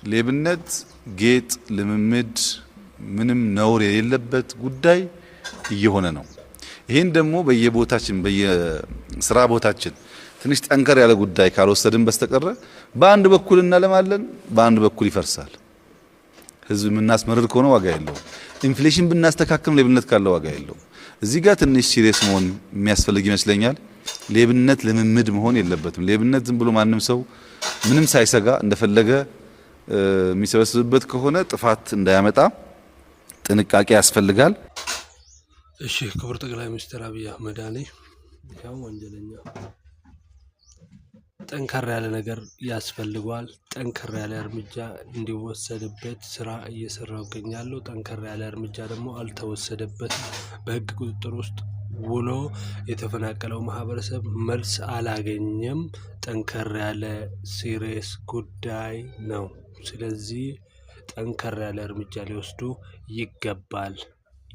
ሌብነት ጌጥ ልምምድ ምንም ነውር የሌለበት ጉዳይ እየሆነ ነው። ይሄን ደግሞ በየቦታችን በየስራ ቦታችን ትንሽ ጠንከር ያለ ጉዳይ ካልወሰድን በስተቀረ በአንድ በኩል እናለማለን፣ በአንድ በኩል ይፈርሳል። ህዝብ ምናስመርር ከሆነ ዋጋ የለውም። ኢንፍሌሽን ብናስተካክል ሌብነት ካለ ዋጋ የለውም። እዚህ ጋር ትንሽ ሲሪየስ መሆን የሚያስፈልግ ይመስለኛል። ሌብነት ልምምድ መሆን የለበትም። ሌብነት ዝም ብሎ ማንም ሰው ምንም ሳይሰጋ እንደፈለገ የሚሰበስብበት ከሆነ ጥፋት እንዳያመጣ ጥንቃቄ ያስፈልጋል። እሺ ክቡር ጠቅላይ ሚኒስትር አብይ አህመድ አሊ ያው ወንጀለኛ ጠንከር ያለ ነገር ያስፈልጋል። ጠንከር ያለ እርምጃ እንዲወሰድበት ስራ እየሰራው ይገኛሉ። ጠንከር ያለ እርምጃ ደግሞ አልተወሰደበትም። በህግ ቁጥጥር ውስጥ ውሎ የተፈናቀለው ማህበረሰብ መልስ አላገኘም። ጠንከር ያለ ሲሪየስ ጉዳይ ነው። ስለዚህ ጠንከር ያለ እርምጃ ሊወስዱ ይገባል።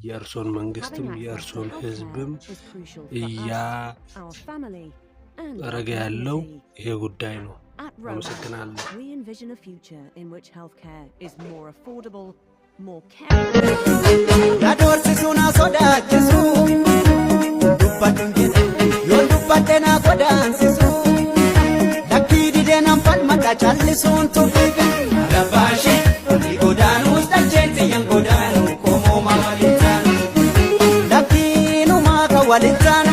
የእርሶን መንግስትም የእርሶን ህዝብም ረጋ ያለው ይሄ ጉዳይ ነው። አመሰግናለሁ። ያዶርሲሱና ሶዳችሱ ዱባቱንጂ ዮንዱባቴና ጎዳንሲሱ ላኪዲዴናን ፈልመጣ ጫልሱን ቱፊግ አለባሺ ጎዳኑ ውስጠቼን ጥየን ጎዳኑ ቆሞ ማዋሊታን ላኪኑማ ከዋሊታን